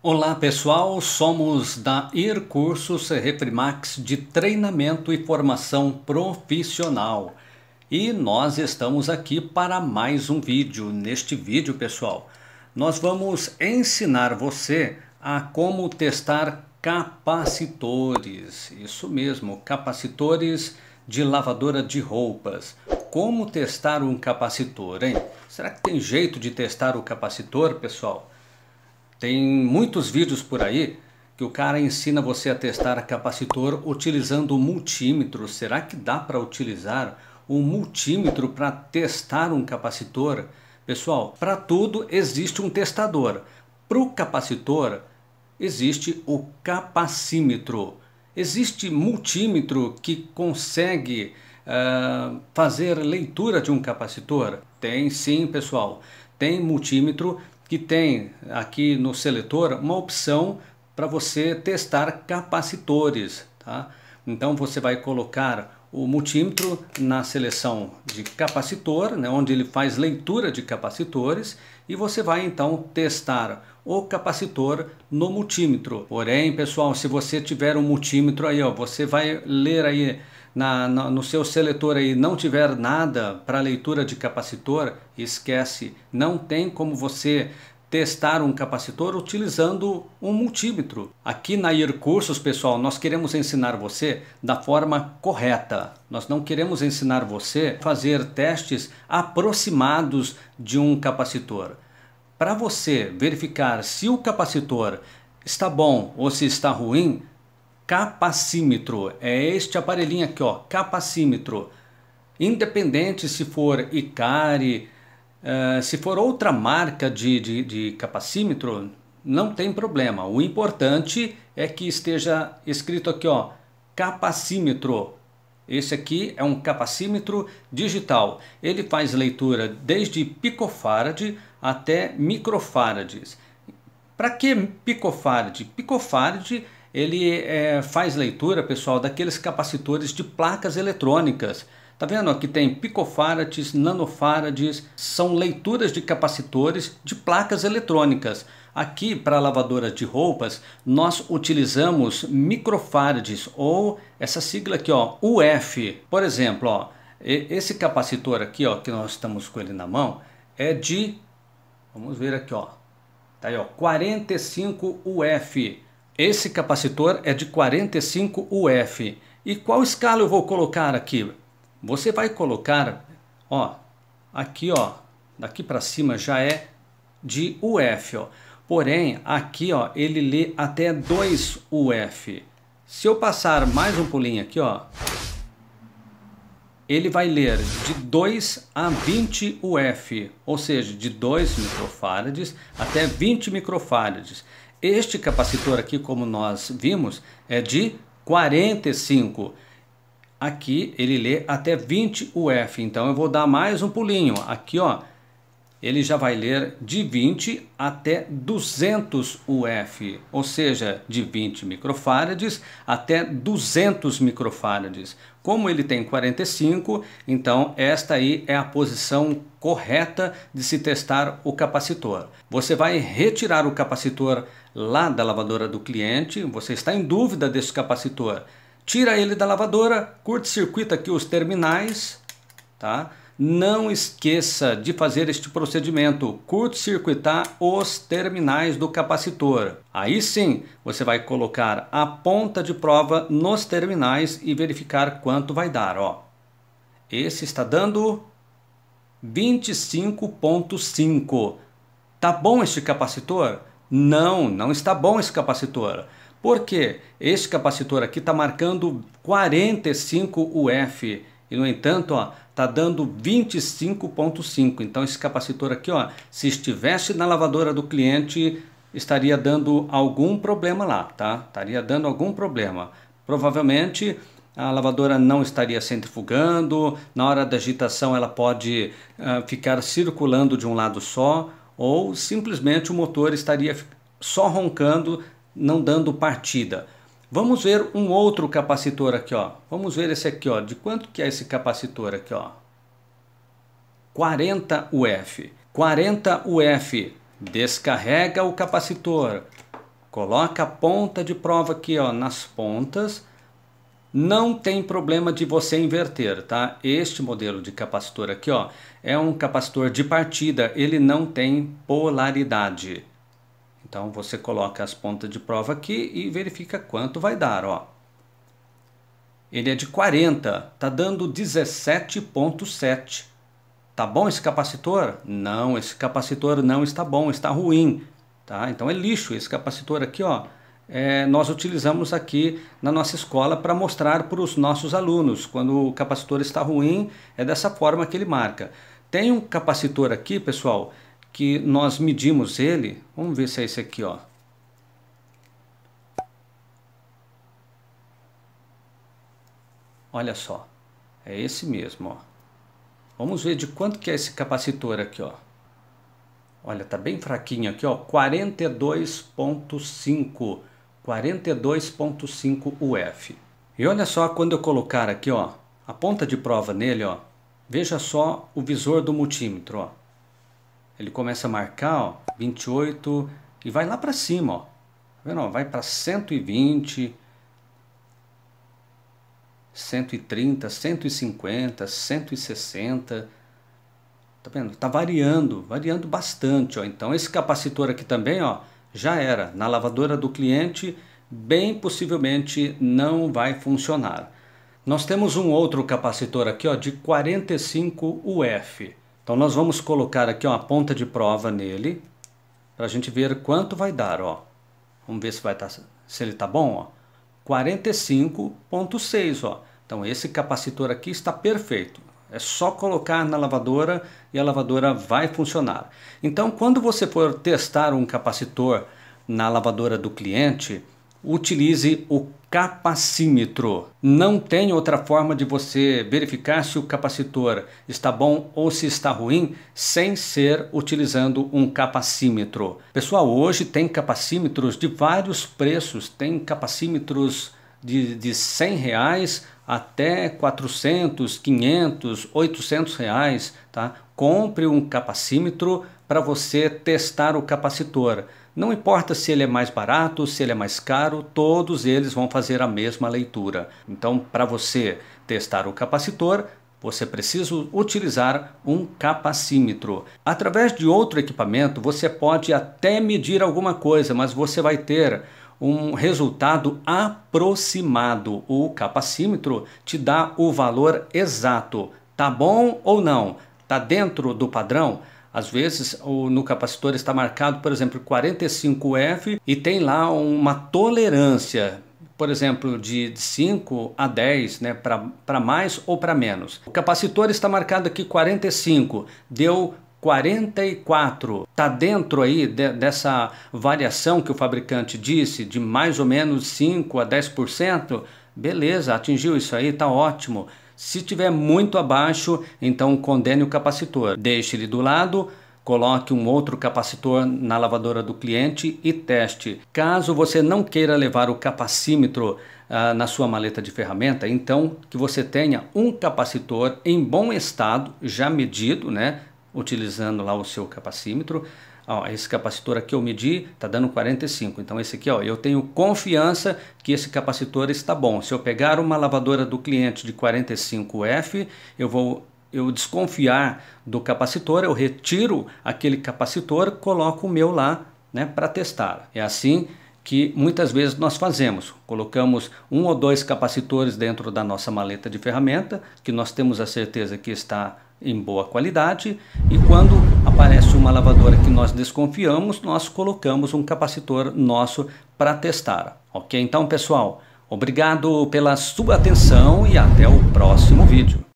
Olá pessoal, somos da IR Cursos Refrimax de treinamento e formação profissional e nós estamos aqui para mais um vídeo. Neste vídeo pessoal, nós vamos ensinar você a como testar capacitores, isso mesmo, capacitores de lavadora de roupas. Como testar um capacitor, hein? Será que tem jeito de testar o capacitor, pessoal? Tem muitos vídeos por aí que o cara ensina você a testar capacitor utilizando o multímetro. Será que dá para utilizar o multímetro para testar um capacitor? Pessoal, para tudo existe um testador. Para o capacitor existe o capacímetro. Existe multímetro que consegue fazer leitura de um capacitor? Tem sim, pessoal. Tem multímetro que tem aqui no seletor uma opção para você testar capacitores, tá? Então você vai colocar o multímetro na seleção de capacitor, né, onde ele faz leitura de capacitores, e você vai então testar o capacitor no multímetro. Porém, pessoal, se você tiver um multímetro aí, ó, você vai ler aí no seu seletor aí, não tiver nada para leitura de capacitor, esquece, não tem como você testar um capacitor utilizando um multímetro. Aqui na IR Cursos, pessoal, nós queremos ensinar você da forma correta. Nós não queremos ensinar você a fazer testes aproximados de um capacitor. Para você verificar se o capacitor está bom ou se está ruim, capacímetro é este aparelhinho aqui, ó, capacímetro. Independente se for Icari, se for outra marca de capacímetro, não tem problema. O importante é que esteja escrito aqui, ó, capacímetro. Esse aqui é um capacímetro digital. Ele faz leitura desde picofarad até microfarads. Para que picofarad? Picofarad ele faz leitura, pessoal, daqueles capacitores de placas eletrônicas. Tá vendo? Aqui tem picofarads, nanofarads, são leituras de capacitores de placas eletrônicas. Aqui para lavadora de roupas nós utilizamos microfarads ou essa sigla aqui, ó, UF. Por exemplo, ó, esse capacitor aqui, ó, que nós estamos com ele na mão, é de, vamos ver aqui, ó, tá aí, ó, 45 UF. Esse capacitor é de 45 UF. E qual escala eu vou colocar aqui? Você vai colocar, ó, aqui, ó, daqui para cima já é de UF, ó. Porém, aqui, ó, ele lê até 2 UF. Se eu passar mais um pulinho aqui, ó, ele vai ler de 2 a 20 UF, ou seja, de 2 microfarads até 20 microfarads. Este capacitor aqui, como nós vimos, é de 45. Aqui ele lê até 20 UF, então eu vou dar mais um pulinho. Aqui, ó, ele já vai ler de 20 até 200 UF, ou seja, de 20 microfarads até 200 microfarads. Como ele tem 45, então esta aí é a posição correta de se testar o capacitor. Você vai retirar o capacitor lá da lavadora do cliente, você está em dúvida desse capacitor. Tira ele da lavadora, curte-circuita aqui os terminais, tá? Não esqueça de fazer este procedimento, curte-circuitar os terminais do capacitor. Aí sim, você vai colocar a ponta de prova nos terminais e verificar quanto vai dar, ó. Esse está dando 25,5. Tá bom este capacitor? Não, não está bom esse capacitor. Por quê? Este capacitor aqui está marcando 45 UF e, no entanto, ó, está dando 25,5. Então esse capacitor aqui, ó, se estivesse na lavadora do cliente, estaria dando algum problema lá, tá? Estaria dando algum problema. Provavelmente a lavadora não estaria centrifugando, na hora da agitação ela pode ficar circulando de um lado só, ou simplesmente o motor estaria só roncando, não dando partida. Vamos ver um outro capacitor aqui, ó. Vamos ver esse aqui, ó. De quanto que é esse capacitor aqui, ó? 40 UF. 40 UF. Descarrega o capacitor. Coloca a ponta de prova aqui, ó, nas pontas. Não tem problema de você inverter, tá? Este modelo de capacitor aqui, ó, é um capacitor de partida, ele não tem polaridade. Então você coloca as pontas de prova aqui e verifica quanto vai dar, ó. Ele é de 40, tá dando 17,7. Tá bom esse capacitor? Não, esse capacitor não está bom, está ruim, tá? Então é lixo esse capacitor aqui, ó. Nós utilizamos aqui na nossa escola para mostrar para os nossos alunos. Quando o capacitor está ruim, é dessa forma que ele marca. Tem um capacitor aqui, pessoal, que nós medimos ele. Vamos ver se é esse aqui, ó. Olha só, é esse mesmo, ó. Vamos ver de quanto que é esse capacitor aqui, ó. Olha, tá bem fraquinho aqui, ó, 42,5. 42,5 UF. E olha só, quando eu colocar aqui, ó, a ponta de prova nele, ó, veja só o visor do multímetro, ó. Ele começa a marcar, ó, 28 e vai lá para cima, ó. Tá vendo, ó? Vai para 120, 130, 150, 160. Tá vendo? Tá variando bastante, ó. Então esse capacitor aqui também, ó, já era. Na lavadora do cliente, bem possivelmente não vai funcionar. Nós temos um outro capacitor aqui, ó, de 45 UF. Então nós vamos colocar aqui, ó, a ponta de prova nele, para a gente ver quanto vai dar, ó. Vamos ver se ele tá bom, ó. 45,6, ó. Então esse capacitor aqui está perfeito. É só colocar na lavadora e a lavadora vai funcionar. Então, quando você for testar um capacitor na lavadora do cliente, utilize o capacímetro. Não tem outra forma de você verificar se o capacitor está bom ou se está ruim sem ser utilizando um capacímetro. Pessoal, hoje tem capacímetros de vários preços. Tem capacímetros de R$100 até 400, 500, 800 reais, tá? Compre um capacímetro para você testar o capacitor. Não importa se ele é mais barato, se ele é mais caro, todos eles vão fazer a mesma leitura. Então, para você testar o capacitor, você precisa utilizar um capacímetro. Através de outro equipamento, você pode até medir alguma coisa, mas você vai ter um resultado aproximado. O capacímetro te dá o valor exato. Tá bom ou não? Tá dentro do padrão? Às vezes no capacitor está marcado, por exemplo, 45F e tem lá uma tolerância, por exemplo, de 5 a 10, né, para mais ou para menos. O capacitor está marcado aqui 45, deu 44, está dentro aí dessa variação que o fabricante disse, de mais ou menos 5 a 10%, beleza, atingiu isso aí, está ótimo. Se tiver muito abaixo, então condene o capacitor, deixe ele do lado, coloque um outro capacitor na lavadora do cliente e teste. Caso você não queira levar o capacímetro na sua maleta de ferramenta, então que você tenha um capacitor em bom estado, já medido, né? Utilizando lá o seu capacímetro. Ó, esse capacitor aqui eu medi, tá dando 45. Então esse aqui, ó, eu tenho confiança que esse capacitor está bom. Se eu pegar uma lavadora do cliente de 45F, eu desconfiar do capacitor, eu retiro aquele capacitor, coloco o meu lá, né, para testar. É assim que muitas vezes nós fazemos. Colocamos um ou dois capacitores dentro da nossa maleta de ferramenta, que nós temos a certeza que está em boa qualidade, e quando aparece uma lavadora que nós desconfiamos, nós colocamos um capacitor nosso para testar. Ok? Então, pessoal, obrigado pela sua atenção e até o próximo vídeo.